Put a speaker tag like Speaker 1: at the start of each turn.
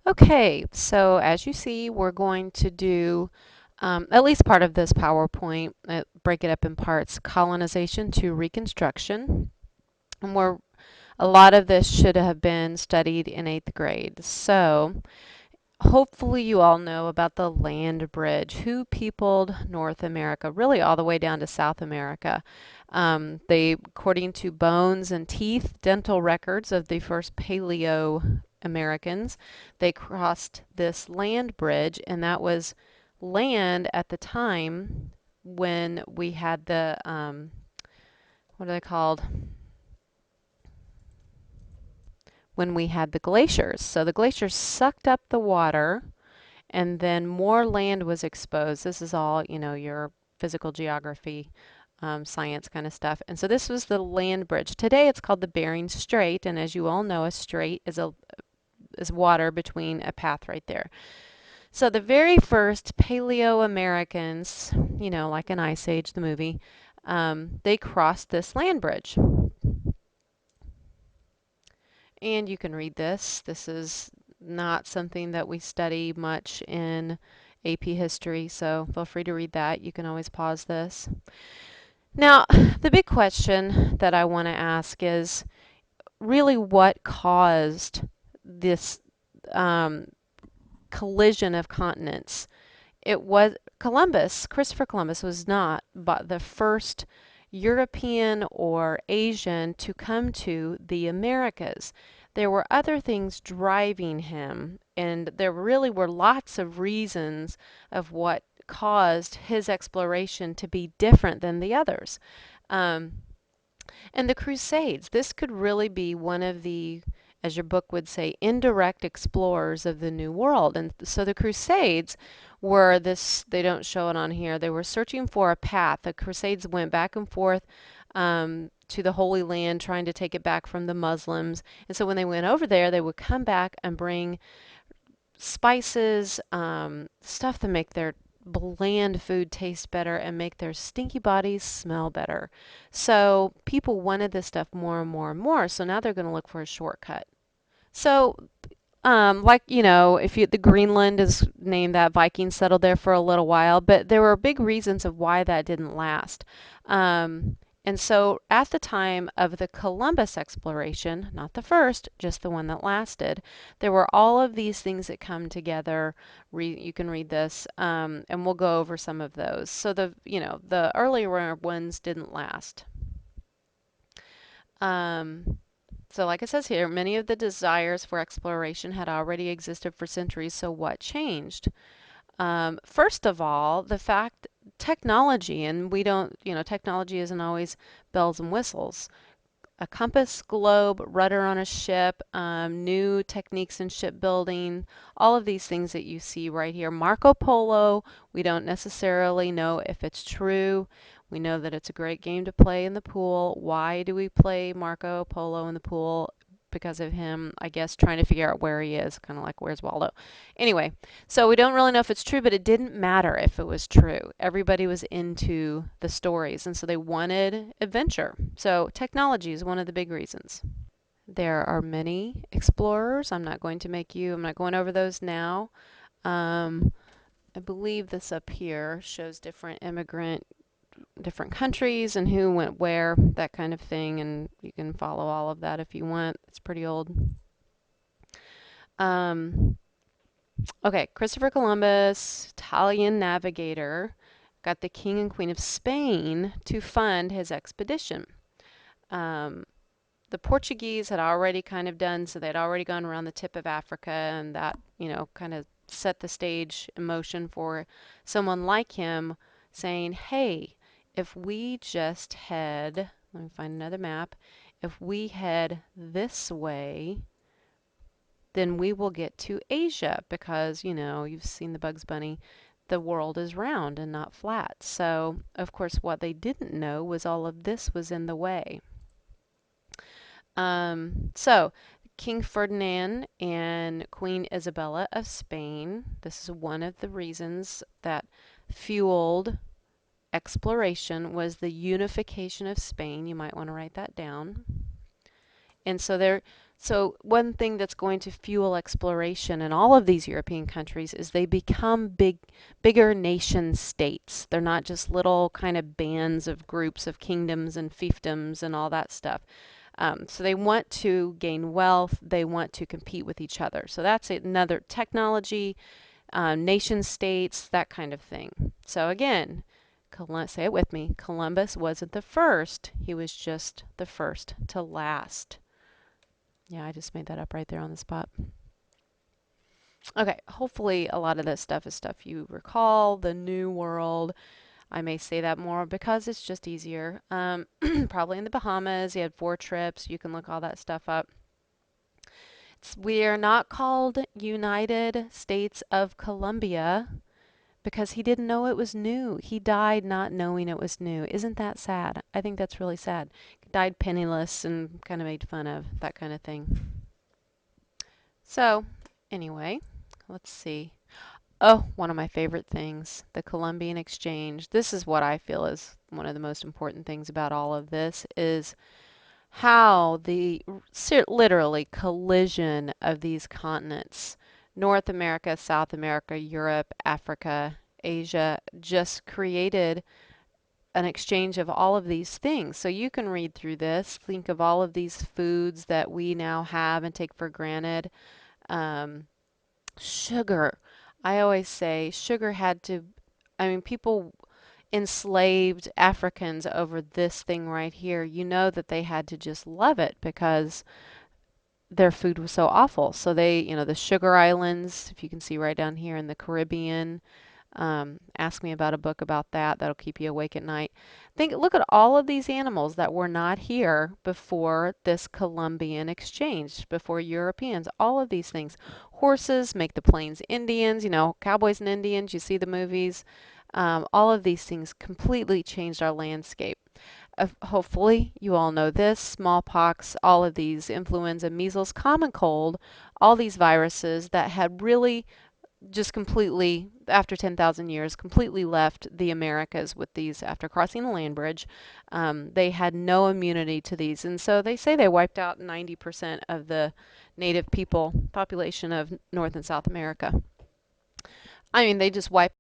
Speaker 1: Okay, so as you see, we're going to do at least part of this PowerPoint, break it up in parts, colonization to reconstruction. And a lot of this should have been studied in 8th grade. So hopefully you all know about the land bridge, who peopled North America, really all the way down to South America. According to bones and teeth, dental records of the first Paleo Americans, they crossed this land bridge, and that was land at the time when we had the, what are they called? When we had the glaciers. So the glaciers sucked up the water and then more land was exposed. This is all, your physical geography, science kind of stuff. And so this was the land bridge. Today it's called the Bering Strait, and as you all know, a strait is water between a path right there. So the very first Paleo Americans, like in Ice Age, the movie, they crossed this land bridge. And you can read this. This is not something that we study much in AP history, so feel free to read that. You can always pause this. Now, the big question that I want to ask is really what caused this um, collision of continents? It was Christopher Columbus was not but the first European or Asian to come to the Americas. There were other things driving him, and there really were lots of reasons of what caused his exploration to be different than the others. Um, and the Crusades, this could really be one of the, as your book would say, indirect explorers of the New World. And so the Crusades were this, they don't show it on here, they were searching for a path. The Crusades went back and forth to the Holy Land, trying to take it back from the Muslims. And so when they went over there, they would come back and bring spices, stuff to make their bland food taste better and make their stinky bodies smell better. So people wanted this stuff more and more and more. So now they're going to look for a shortcut. So, if the Greenland is named that, Vikings settled there for a little while, but there were big reasons of why that didn't last. And so at the time of the Columbus exploration, not the first, just the one that lasted, there were all of these things that come together. You can read this, and we'll go over some of those. So the earlier ones didn't last. Um, so like it says here, many of the desires for exploration had already existed for centuries, so what changed? First of all, the fact technology, and we don't, technology isn't always bells and whistles. A compass, globe, rudder on a ship, new techniques in shipbuilding, all of these things that you see right here. Marco Polo, we don't necessarily know if it's true. We know that it's a great game to play in the pool. Why do we play Marco Polo in the pool? Because of him, I guess, trying to figure out where he is, kind of like where's Waldo. Anyway, so we don't really know if it's true, but it didn't matter if it was true. Everybody was into the stories, and so they wanted adventure. So technology is one of the big reasons. There are many explorers. I'm not going over those now. Um, I believe this up here shows different countries and who went where, that kind of thing, and you can follow all of that if you want. It's pretty old. Um, okay, Christopher Columbus, Italian navigator, got the King and Queen of Spain to fund his expedition. Um, the Portuguese had already kind of done, so they'd already gone around the tip of Africa, and that, kind of set the stage in motion for someone like him saying, hey, if we just head, let me find another map, if we head this way, then we will get to Asia because, you've seen the Bugs Bunny, the world is round and not flat. So, of course, what they didn't know was all of this was in the way. So King Ferdinand and Queen Isabella of Spain, this is one of the reasons that fueled exploration was the unification of Spain. You might want to write that down. And so one thing that's going to fuel exploration in all of these European countries is they become bigger nation states. They're not just little kind of bands of groups of kingdoms and fiefdoms and all that stuff. So they want to gain wealth. They want to compete with each other. So that's another technology, nation states, that kind of thing. So again, say it with me. Columbus wasn't the first. He was just the first to last. Yeah, I just made that up right there on the spot. Okay, hopefully a lot of this stuff is stuff you recall. The New World. I may say that more because it's just easier. Probably in the Bahamas. He had 4 trips. You can look all that stuff up. We are not called United States of Colombia because he didn't know it was new. He died not knowing it was new. Isn't that sad? I think that's really sad. He died penniless and kind of made fun of, that kind of thing. So, anyway, let's see. Oh, one of my favorite things, the Columbian Exchange. This is what I feel is one of the most important things about all of this is how the literally collision of these continents, North America, South America, Europe, Africa, Asia, just created an exchange of all of these things. So you can read through this, think of all of these foods that we now have and take for granted. Um, Sugar. I always say sugar had to, I mean, people enslaved Africans over this thing right here. You know that they had to just love it because their food was so awful. So they, the sugar islands, if you can see right down here in the Caribbean, ask me about a book about that. That'll keep you awake at night. Look at all of these animals that were not here before this Columbian exchange, before Europeans. All of these things. Horses make the plains Indians, cowboys and Indians. You see the movies. All of these things completely changed our landscape. Hopefully, you all know this, smallpox, all of these, influenza, measles, common cold, all these viruses that had really just completely, after 10,000 years, completely left the Americas with these after crossing the land bridge. They had no immunity to these. And so they say they wiped out 90% of the native population of North and South America. I mean, they just wipe